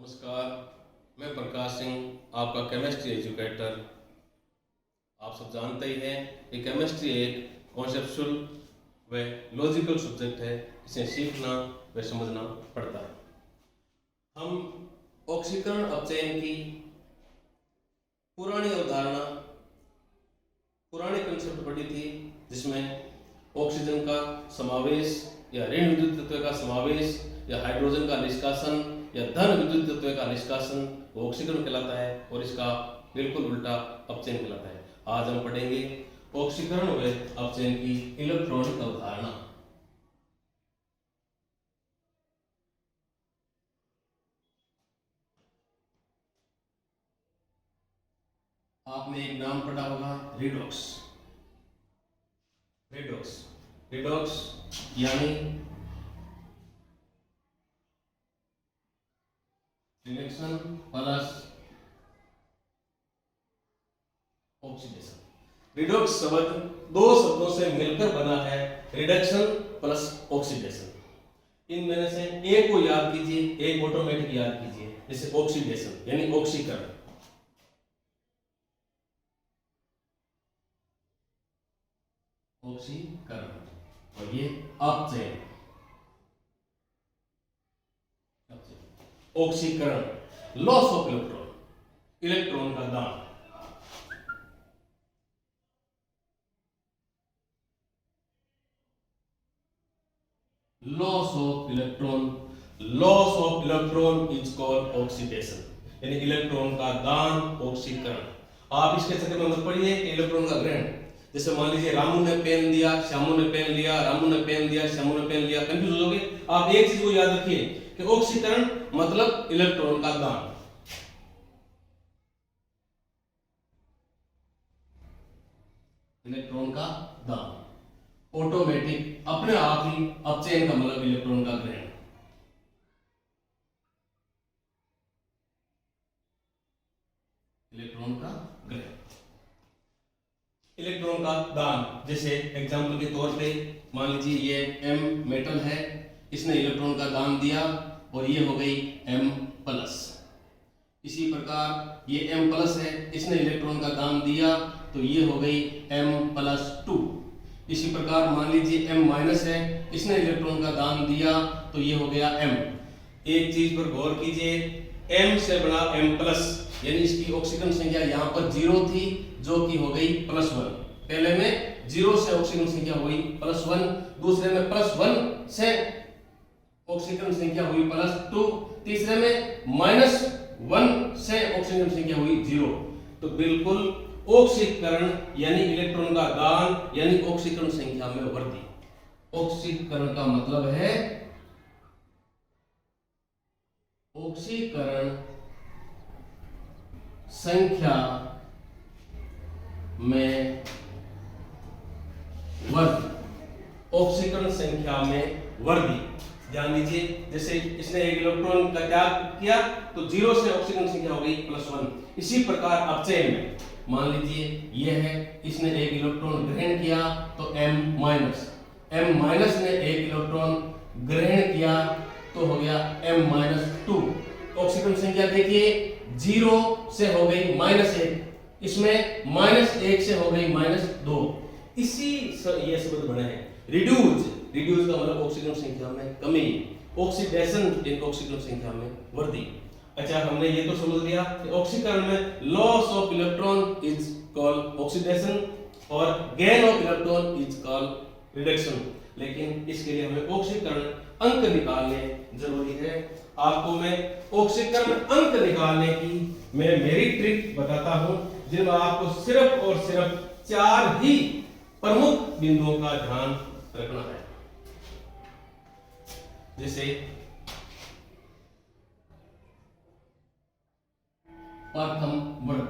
नमस्कार, मैं प्रकाश सिंह, आपका केमिस्ट्री एजुकेटर। आप सब जानते ही हैं कि केमिस्ट्री एक कॉन्सेप्चुअल व लॉजिकल सब्जेक्ट है। इसे सीखना व समझना पड़ता है। हम ऑक्सीकरण अपचयन की पुरानी अवधारणा, पुराने कंसेप्ट पढ़ी थी, जिसमें ऑक्सीजन का समावेश या ऋण विद्युत तत्व का समावेश या हाइड्रोजन का निष्कासन या धन विद्युत तत्व का निष्कासन वो ऑक्सीकरण कहलाता है, और इसका बिल्कुल उल्टा अपचयन कहलाता है। आज हम पढ़ेंगे ऑक्सीकरण व अपचयन की इलेक्ट्रॉनिक अवधारणा। आपने एक नाम पढ़ा होगा, रिडॉक्स। रिडॉक्स रिडॉक्स यानी रिडक्शन प्लस ऑक्सीडेशन। रिडॉक्स शब्द दो शब्दों से मिलकर बना है, रिडक्शन प्लस ऑक्सीडेशन। इनमें से एक को याद कीजिए, एक ऑटोमेटिक याद कीजिए। जैसे ऑक्सीडेशन यानी ऑक्सीकरण, ऑक्सीकरण, और ये अपचयन। ऑक्सीकरण लॉस ऑफ इलेक्ट्रॉन, इलेक्ट्रॉन का दान। Loss of electron, loss of electron is called oxidation, यानी इलेक्ट्रॉन का दान, ऑक्सीकरण। आप इसके चक्कर में मत पड़िए कि इलेक्ट्रॉन का ग्रहण। जैसे मान लीजिए रामू ने पेन दिया, श्यामू ने पेन लिया, रामू ने पेन दिया, श्यामू ने पेन लिया, कंफ्यूज हो जाओगे। आप एक चीज को याद रखिए कि ऑक्सीकरण मतलब इलेक्ट्रॉन का दान। इलेक्ट्रॉन का दान। ऑटोमेटिक अपने आप ही अपचयन का मतलब इलेक्ट्रॉन का ग्रहण। इलेक्ट्रॉन का ग्रहण, इलेक्ट्रॉन का दान। जैसे एग्जांपल के तौर पे मान लीजिए ये M मेटल है, इसने इलेक्ट्रॉन का दान दिया और ये हो गई M प्लस। इसी प्रकार ये M प्लस है, इसने इलेक्ट्रॉन का दान दिया तो ये हो गई M प्लस 2। इसी प्रकार मान लीजिए M माइनस है, इसने इलेक्ट्रॉन का दान दिया तो ये हो गया M। एक चीज पर गौर कीजिए, M से बड़ा M प्लस, यानी इसकी ऑक्सीजन संख्या यहाँ पर 0 थी जो कि हो गई +1। पहले में 0 से ऑक्सीजन संख्या हुई +1, दूसरे में +1 से ऑक्सीजन संख्या हुई +2, तीसरे में -1 से ऑक्सीजन संख्या हुई 0। तो बिल्कुल ऑक्सीकरण यानी इलेक्ट्रॉन का दान यानी ऑक्सीकरण संख्या में वृद्धि। ऑक्सीकरण का मतलब है ऑक्सीकरण संख्या में वृद्धि। ऑक्सीकरण संख्या में वृद्धि, ध्यान दीजिए। जैसे इसने एक इलेक्ट्रॉन का त्याग किया तो 0 से ऑक्सीजन संख्या हो गई +1। इसी प्रकार अपचयन में मान लीजिए यह है, इसने एक इलेक्ट्रॉन ग्रहण किया तो M माइनस ने एक इलेक्ट्रॉन ग्रहण किया तो हो गया M-2। ऑक्सीजन संख्या देखिए 0 से हो गई -1, इसमें -1 से हो गई -2। इसी ये शब्द बने हैं रिड्यूस। रिड्यूस का मतलब ऑक्सीजन संख्या में कमी, ऑक्सीडेशन इन ऑक्सीजन संख्या में वृद्धि। अच्छा, हमने ये तो समझ लिया कि ऑक्सीकरण में loss of electron is called oxidation और gain of electron is called reduction. लेकिन इसके लिए हमें ऑक्सीकरण अंक निकालने जरूरी है। आपको मैं ऑक्सीकरण अंक निकालने की मेरी ट्रिक बताता हूं, जिनमें आपको सिर्फ और सिर्फ 4 ही प्रमुख बिंदुओं का ध्यान रखना है। जैसे प्रथम वर्ग,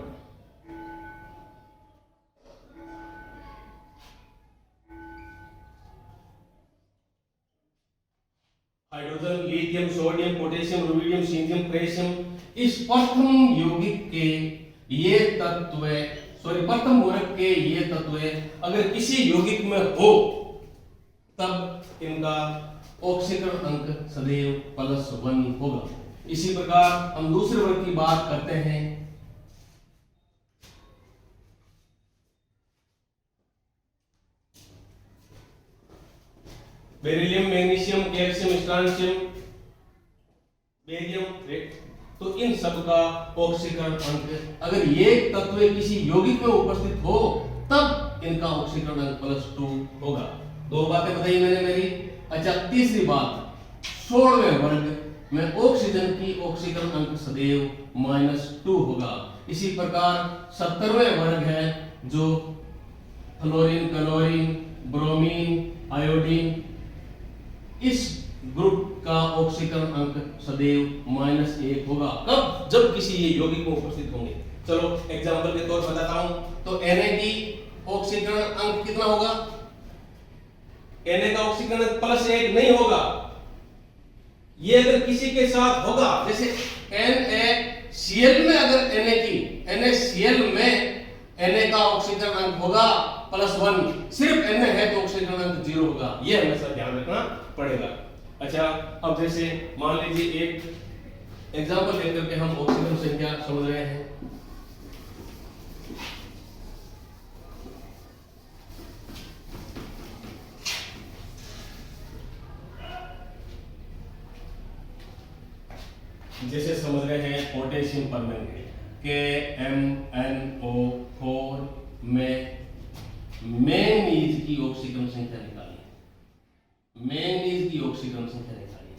hydrogen, lithium, sodium, potassium, rubidium, caesium, प्रेशियम। इस प्रथम यौगिक के ये तत्व, प्रथम वर्ग के ये तत्व अगर किसी यौगिक में हो तब इनका ऑक्सीकरण अंक सदैव +1 होगा। इसी प्रकार हम दूसरे वर्ग की बात करते हैं। बेरिलियम, मैग्नीशियम, कैल्शियम, स्ट्रांशियम, बेरियम, तो इन सब का ऑक्सीकरण अंक, अगर ये तत्व किसी यौगिक में उपस्थित हो तब इनका ऑक्सीकरण अंक +2 होगा। दो बातें बताई मैंने मेरी। अच्छा, तीसरी बात, 16वें वर्ग में ऑक्सीजन की ऑक्सीकरण अंक सदैव -2 होगा। इसी प्रकार 70वें वर्ग है जो फ्लोरीन, क्लोरीन, ब्रोमीन, आयोडीन, इस ग्रुप का ऑक्सीकरण अंक सदैव -1 होगा। कब? जब किसी ये यौगिक में उपस्थित होंगे। चलो एग्जांपल के तौर पर बताता हूं। तो Na की ऑक्सीकरण अंक कितना होगा? Na का ऑक्सीकरण अंक +1 नहीं होगा। ये अगर किसी के साथ होगा, जैसे NaCl में अगर NaCl में Na का ऑक्सीकरण अंक होगा +1, सिर्फ Na है तो ऑक्सीकरण अंक 0 होगा। ये हमेशा ध्यान रखना पड़ेगा। अच्छा, अब जैसे मान लीजिए एक एग्जांपल लेकर के हम ऑक्सीजन संख्या समझ रहे हैं। जैसे समझ रहे हैं पोटेशियम परमैंगनेट KMnO4 में मैंगनीज की ऑक्सीकरण संख्या निकालिए। मैंगनीज की ऑक्सीकरण संख्या निकालिए।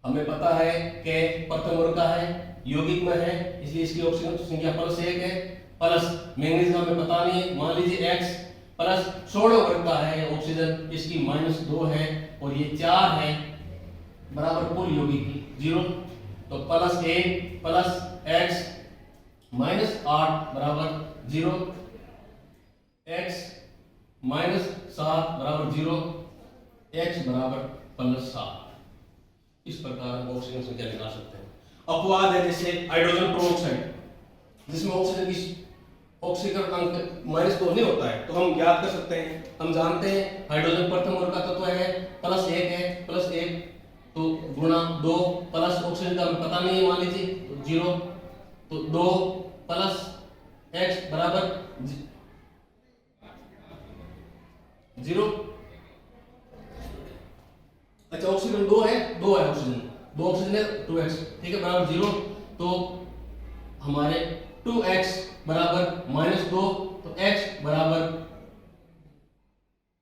हमें पता है कि प्रथम वर्ग का है, यौगिक में है, इसलिए इसकी ऑक्सीकरण संख्या +1 है। प्लस मैंगनीज का हमें पता नहीं है, मान लीजिए X, प्लस 16 वर्ग का है ऑक्सीजन, इसकी -2 है और ये 4 है, बराबर कुल यौगिक की 0। तो +1 प्लस X -8 बराबर 0, X -7 बराबर 0, X बराबर +7। इस प्रकार हम ऑक्सीजन संख्या निकाल सकते हैं। अपवाद है जैसे हाइड्रोजन पेरोक्साइड, जिसमें ऑक्सीजन की ऑक्सीकरण अंक -2 नहीं होता है, तो हम याद कर सकते हैं। हम जानते हैं हाइड्रोजन प्रथम वर्ग का तत्व है, +1 है, +1 तो गुणा 2 प्लस ऑक्सीजन का हमें पता नहीं है, मान लीजिए तो 0, तो 2 प्लस X बराबर 0। अच्छा, ऑक्सीजन 2 है ऑक्सीजन, 2 ऑक्सीजन है, 2x, ठीक है, बराबर 0। तो हमारे 2x बराबर -2, तो x बराबर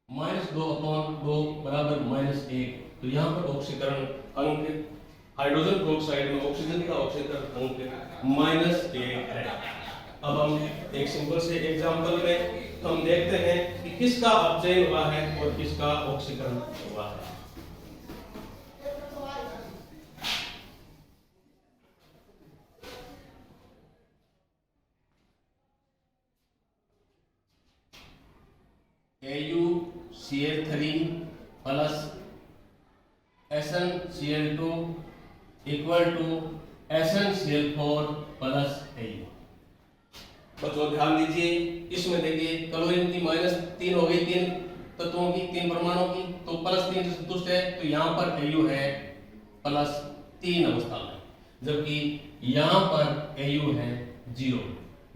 -2/2 बराबर -1। तो यहाँ पर ऑक्सीकरण अंक हाइड्रोजन पेरोक्साइड में ऑक्सीजन का ऑक्सीकरण अंक -1 है। अब हम एक सिंपल से एग्जांपल में हम देखते हैं कि किसका अपचयन हुआ है और किसका ऑक्सीकरण हुआ है। AuCl3 plus SnCl2 equal to SnCl4 plus AU। बच्चों ध्यान दीजिए, इसमें देखिए क्लोरीन की -3 हो गई, 3 तत्वों की, 3 परमाणुओं की, तो +3 से संतुष्ट है, तो यहाँ पर AU है +3 अवस्था में, जबकि यहाँ पर AU है 0।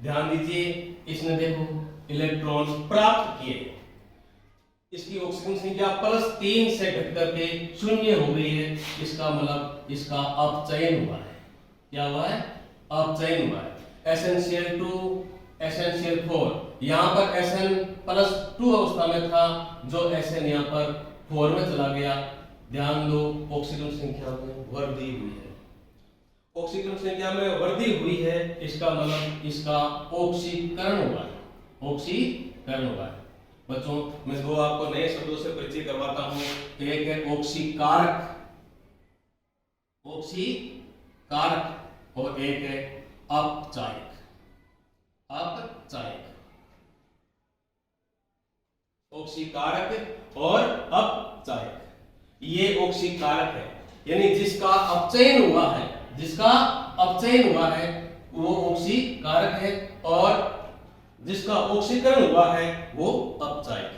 ध्यान दीजिए, इसने देखो इलेक्ट्रॉन प्राप्त किए, इसकी ऑक्सीजन संख्या +3 से घट करके 0 हो गई है। इसका मतलब इसका अपचयन हुआ है। क्या हुआ है? अपचयन हुआ है। SnCl2 SnCl4, यहाँ पर Sn +2 अवस्था में था, जो Sn यहाँ पर 4 में चला गया। ध्यान दो, ऑक्सीजन संख्या में वृद्धि हुई है। ऑक्सीजन संख्या में वृद्धि हुई है, इसका मतलब इसका ऑक्सीकरण हुआ है। ऑक्सीकरण हुआ है। बच्चों, मैं दो आपको नए शब्दों से परिचय करवाता हूं। एक है ऑक्सीकारक, ऑक्सीकारक, और एक है अपचायक, अपचायक। ऑक्सीकारक और अपचायक, ये ऑक्सीकारक है, यानी जिसका अपचयन हुआ है, जिसका अपचयन हुआ है वो ऑक्सीकारक है, और जिसका ऑक्सीकरण हुआ है वो अपचायक।